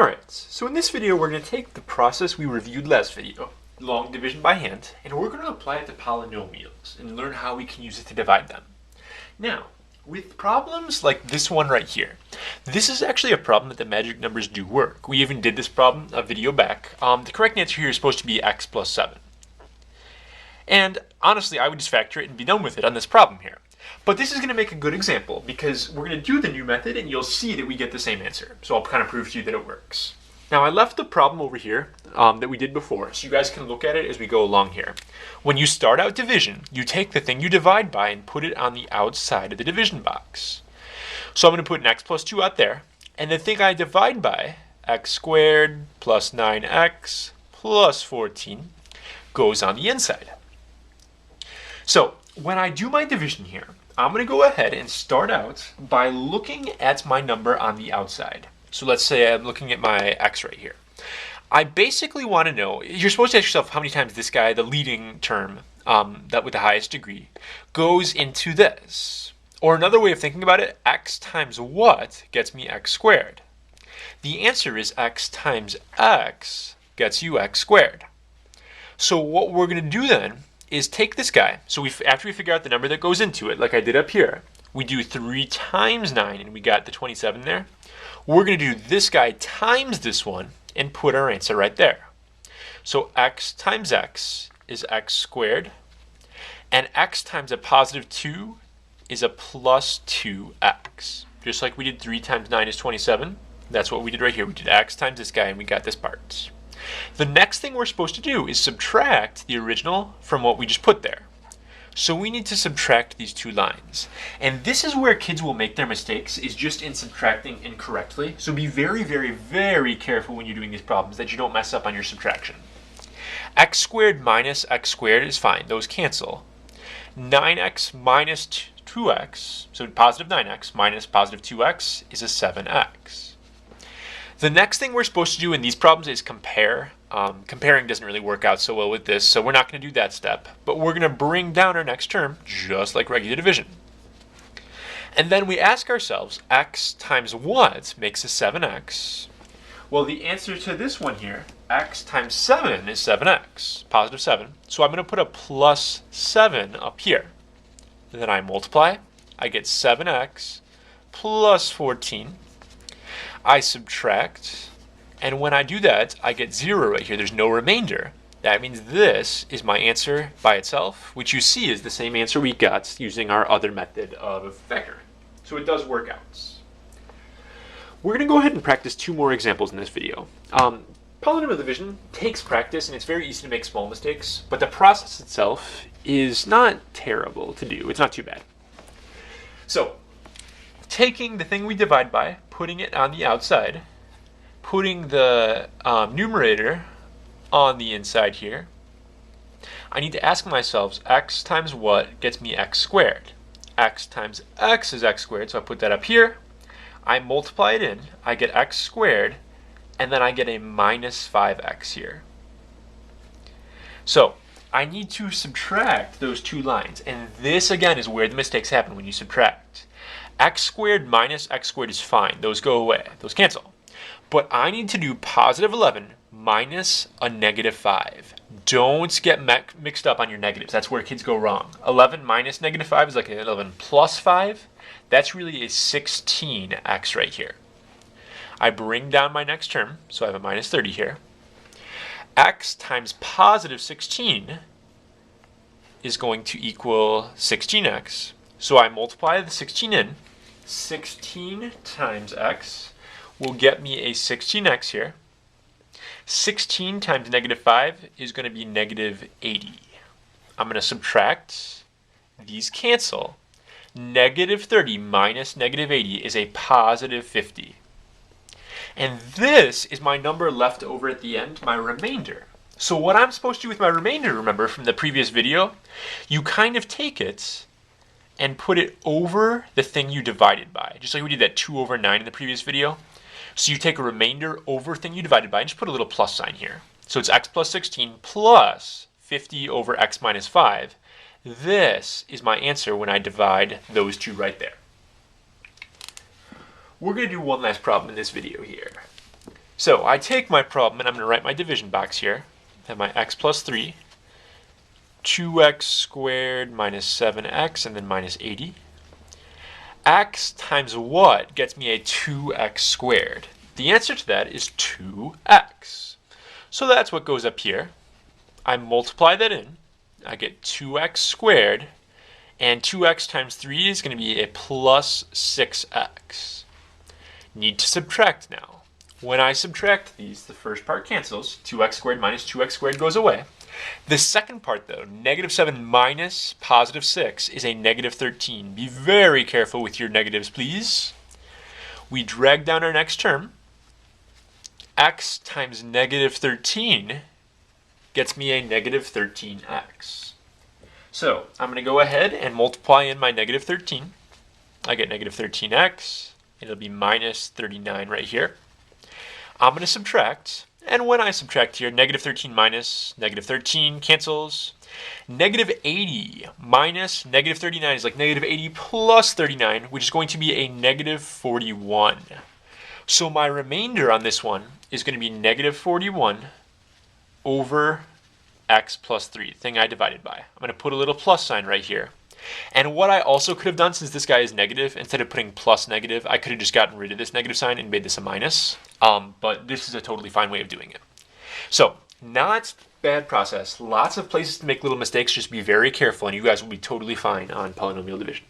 Alright, so in this video we're going to take the process we reviewed last video, long division by hand, and we're going to apply it to polynomials and learn how we can use it to divide them. Now, with problems like this one right here, this is actually a problem that the magic numbers do work. We even did this problem a video back. The correct answer here is supposed to be x plus 7. And honestly, I would just factor it and be done with it on this problem here. But this is going to make a good example because we're going to do the new method and you'll see that we get the same answer. So I'll kind of prove to you that it works. Now I left the problem over here that we did before, so you guys can look at it as we go along here. When you start out division, you take the thing you divide by and put it on the outside of the division box. So I'm going to put an x plus 2 out there, and the thing I divide by, x squared plus 9x plus 14, goes on the inside. So when I do my division here, I'm going to go ahead and start out by looking at my number on the outside. So let's say I'm looking at my x right here. I basically want to know, you're supposed to ask yourself how many times this guy, the leading term, that with the highest degree, goes into this. Or another way of thinking about it, x times what gets me x squared? The answer is x times x gets you x squared. So what we're going to do then is take this guy. So after we figure out the number that goes into it, like I did up here, we do 3 times 9 and we got the 27 there. We're going to do this guy times this one and put our answer right there. So x times x is x squared, and x times a positive 2 is a plus 2x. Just like we did 3 times 9 is 27, that's what we did right here. We did x times this guy and we got this part. The next thing we're supposed to do is subtract the original from what we just put there. So we need to subtract these two lines. And this is where kids will make their mistakes, is just in subtracting incorrectly. So be very, very, very careful when you're doing these problems that you don't mess up on your subtraction. X squared minus x squared is fine. Those cancel. 9x minus 2x, so positive 9x minus positive 2x is a 7x. The next thing we're supposed to do in these problems is compare. Comparing doesn't really work out so well with this, so we're not going to do that step. But we're going to bring down our next term, just like regular division. And then we ask ourselves, x times what makes a 7x? Well, the answer to this one here, x times 7 is 7x, positive 7. So I'm going to put a plus 7 up here. And then I multiply. I get 7x plus 14. I subtract, and when I do that, I get 0 right here. There's no remainder. That means this is my answer by itself, which you see is the same answer we got using our other method of factoring. So it does work out. We're going to go ahead and practice 2 more examples in this video. Polynomial division takes practice, and it's very easy to make small mistakes, but the process itself is not terrible to do. It's not too bad. So, taking the thing we divide by, putting it on the outside, putting the numerator on the inside here, I need to ask myself, x times what gets me x squared? X times x is x squared, so I put that up here. I multiply it in, I get x squared, and then I get a minus 5x here. So I need to subtract those two lines, and this again is where the mistakes happen when you subtract. X squared minus x squared is fine. Those go away. Those cancel. But I need to do positive 11 minus a negative 5. Don't get mixed up on your negatives. That's where kids go wrong. 11 minus negative 5 is like an 11 plus 5. That's really a 16x right here. I bring down my next term, so I have a minus 30 here. X times positive 16 is going to equal 16x. So I multiply the 16 in. 16 times x will get me a 16x here. 16 times negative 5 is going to be negative 80. I'm going to subtract. These cancel. Negative 30 minus negative 80 is a positive 50. And this is my number left over at the end, my remainder. So what I'm supposed to do with my remainder, remember from the previous video, you kind of take it and put it over the thing you divided by. Just like we did that 2 over 9 in the previous video. So you take a remainder over thing you divided by and just put a little plus sign here. So it's x plus 16 plus 50 over x minus 5. This is my answer when I divide those two right there. We're going to do one last problem in this video here. So I take my problem and I'm going to write my division box here. I have my x plus 3, 2x squared minus 7x, and then minus 80. X times what gets me a 2x squared? The answer to that is 2x. So that's what goes up here. I multiply that in. I get 2x squared, and 2x times 3 is going to be a plus 6x. Need to subtract now. When I subtract these, the first part cancels. 2x squared minus 2x squared goes away. The second part, though, negative 7 minus positive 6, is a negative 13. Be very careful with your negatives, please. We drag down our next term. X times negative 13 gets me a negative 13x. So I'm going to go ahead and multiply in my negative 13. I get negative 13x. It'll be minus 39 right here. I'm going to subtract, and when I subtract here, negative 13 minus negative 13 cancels. Negative 80 minus negative 39 is like negative 80 plus 39, which is going to be a negative 41. So my remainder on this one is going to be negative 41 over x plus 3, the thing I divided by. I'm going to put a little plus sign right here. And what I also could have done, since this guy is negative, instead of putting plus negative, I could have just gotten rid of this negative sign and made this a minus. But this is a totally fine way of doing it. So, not bad process. Lots of places to make little mistakes. Just be very careful and you guys will be totally fine on polynomial division.